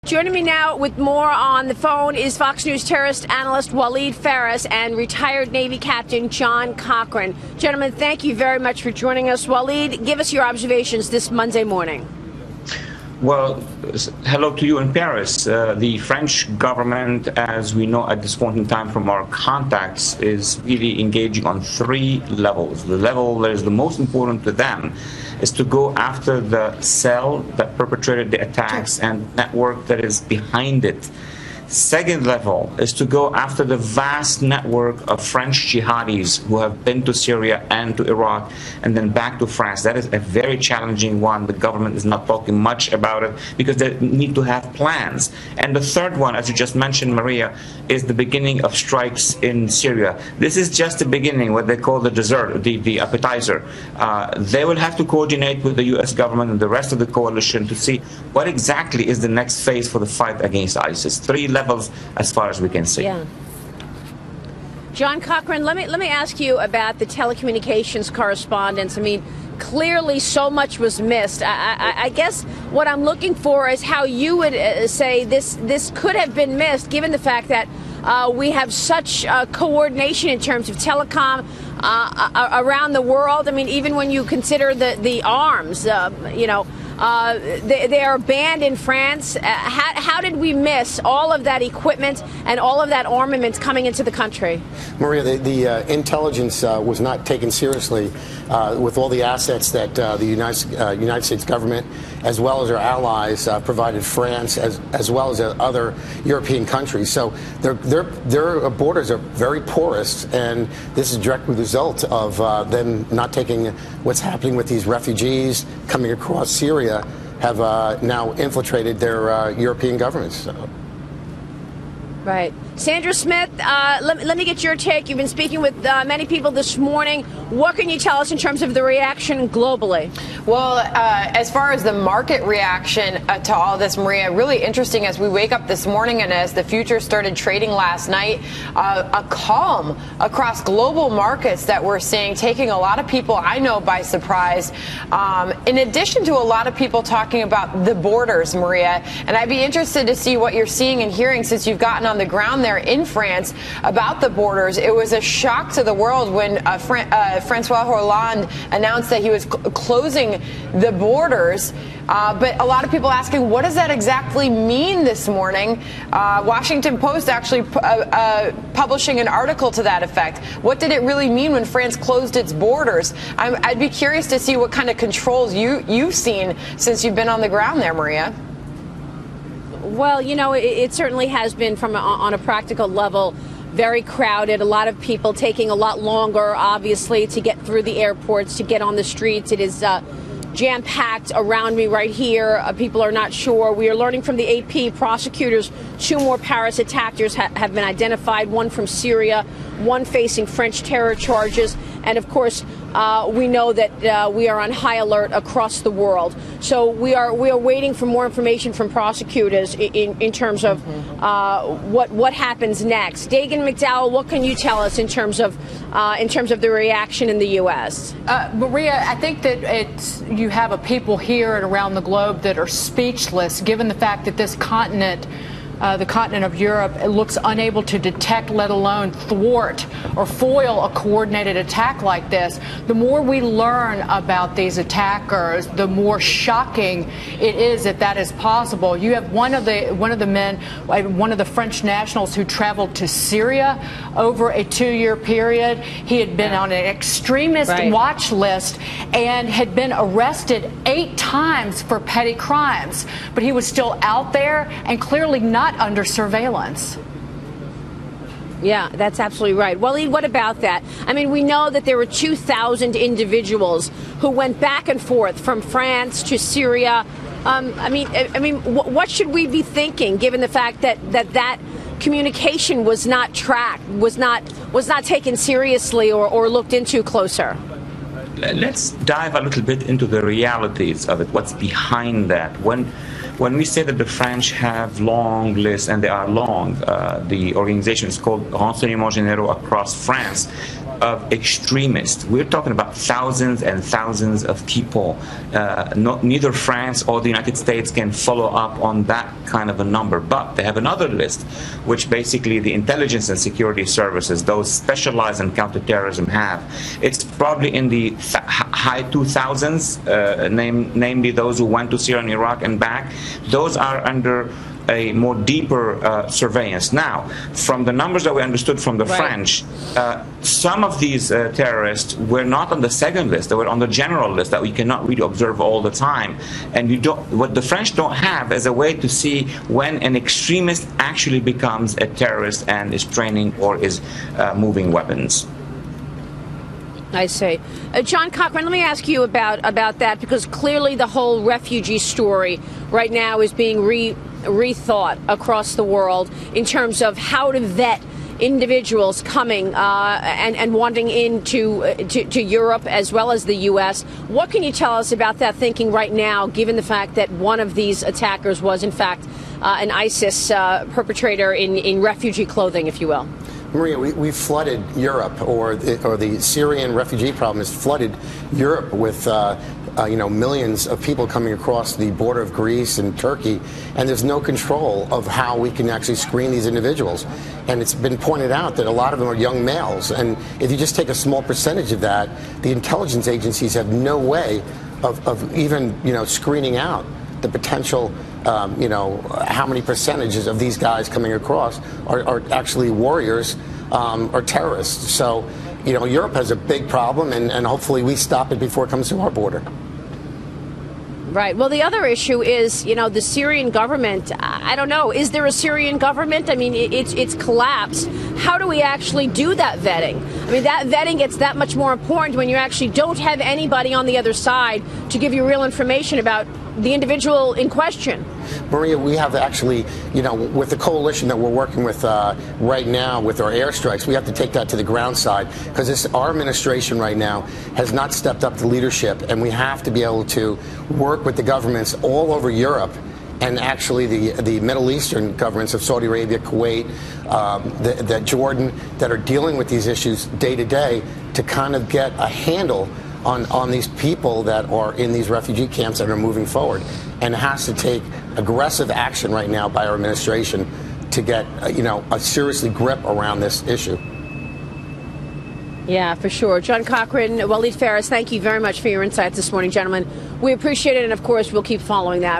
Joining me now with more on the phone is Fox News terrorist analyst Walid Phares and retired Navy Captain John Cochrane. Gentlemen, thank you very much for joining us. Walid, give us your observations this Monday morning. Well, hello to you in Paris. The French government, as we know at this point in time from our contacts, is really engaging on three levels. The level that is the most important to them is to go after the cell that perpetrated the attacks and network that is behind it. Second level is to go after the vast network of French jihadis who have been to Syria and to Iraq and then back to France. That is a very challenging one. The government is not talking much about it because they need to have plans. And the third one, as you just mentioned, Maria, is the beginning of strikes in Syria. This is just the beginning, what they call the dessert, the appetizer. They will have to coordinate with the U.S. government and the rest of the coalition to see what exactly is the next phase for the fight against ISIS. Three levels as far as we can see. Yeah. John Cochrane, let me ask you about the telecommunications correspondence. I mean, clearly so much was missed. I guess what I'm looking for is how you would say this could have been missed, given the fact that we have such coordination in terms of telecom around the world. I mean, even when you consider the arms, they are banned in France. How did we miss all of that equipment and all of that armament coming into the country? Maria, the intelligence was not taken seriously with all the assets that the United States government, as well as our allies, provided France, as well as other European countries. So their borders are very porous, and this is a direct result of them not taking what's happening with these refugees coming across Syria have now infiltrated their European governments. Right. Sandra Smith, let me get your take. You've been speaking with many people this morning. What can you tell us in terms of the reaction globally? Well, as far as the market reaction to all this, Maria, really interesting as we wake up this morning and as the futures started trading last night, a calm across global markets that we're seeing, taking a lot of people I know by surprise, in addition to a lot of people talking about the borders, Maria. And I'd be interested to see what you're seeing and hearing since you've gotten on the ground there in France about the borders. It was a shock to the world when Francois Hollande announced that he was closing the borders. But a lot of people asking, what does that exactly mean this morning? Washington Post actually publishing an article to that effect. What did it really mean when France closed its borders? I'd be curious to see what kind of controls you've seen since you've been on the ground there, Maria. Well, it certainly has been on a practical level very crowded. A lot of people taking a lot longer, obviously, to get through the airports, to get on the streets. It is jam-packed around me right here. People are not sure. We are learning from the AP prosecutors 2 more Paris attackers have been identified, one from Syria, one facing French terror charges. And of course, we know that we are on high alert across the world. So we are waiting for more information from prosecutors in terms of what happens next. Dagen, McDowell, what can you tell us in terms of the reaction in the U.S.? Maria, I think that you have a people here and around the globe that are speechless, given the fact that this continent, the continent of Europe, looks unable to detect, let alone thwart or foil a coordinated attack like this. The more we learn about these attackers, the more shocking it is that that is possible. You have one of the men, one of the French nationals who traveled to Syria over a 2-year period. He had been on an extremist watch list and had been arrested 8 times for petty crimes, but he was still out there and clearly not under surveillance. Yeah, that's absolutely right. Walid, what about that? I mean, we know that there were 2,000 individuals who went back and forth from France to Syria. I mean, what should we be thinking, given the fact that communication was not tracked, was not taken seriously or looked into closer? Let's dive a little bit into the realities of it, what's behind that. When we say that the French have long lists, and they are long, the organization is called Renseignements Généraux across France. of extremists. We're talking about thousands and thousands of people. Neither France or the United States can follow up on that kind of a number, but they have another list, which basically the intelligence and security services, those specialized in counterterrorism, have. It's probably in the high 2000s, namely those who went to Syria and Iraq and back. Those are under a more deeper surveillance. Now, from the numbers that we understood from the French, some of these terrorists were not on the second list. They were on the general list that we cannot really observe all the time. And what the French don't have is a way to see when an extremist actually becomes a terrorist and is training or is moving weapons. I see. John Cochrane, let me ask you about that, because clearly the whole refugee story right now is being rethought across the world in terms of how to vet individuals coming and wanting to Europe as well as the U.S. What can you tell us about that thinking right now, given the fact that one of these attackers was, in fact, an ISIS perpetrator in refugee clothing, if you will? Maria, we flooded Europe, or the Syrian refugee problem has flooded Europe with millions of people coming across the border of Greece and Turkey, and there's no control of how we can actually screen these individuals. And it's been pointed out that a lot of them are young males, and if you just take a small percentage of that, the intelligence agencies have no way of even screening out the potential, how many percentages of these guys coming across are actually warriors or terrorists. So, Europe has a big problem, and hopefully we stop it before it comes to our border. Right. Well, the other issue is, the Syrian government. I don't know. Is there a Syrian government? I mean, it's collapsed. How do we actually do that vetting? I mean, that vetting gets that much more important when you actually don't have anybody on the other side to give you real information about the individual in question. Maria, we have actually, with the coalition that we're working with right now with our airstrikes, we have to take that to the ground side, because our administration right now has not stepped up to leadership, and we have to be able to work with the governments all over Europe and actually the Middle Eastern governments of Saudi Arabia, Kuwait, the Jordan, that are dealing with these issues day to day, to kind of get a handle on these people that are in these refugee camps that are moving forward. And it has to take aggressive action right now by our administration to get a seriously grip around this issue. Yeah, for sure. John Cochrane, Walid Phares, thank you very much for your insights this morning, gentlemen. We appreciate it, and of course we'll keep following that.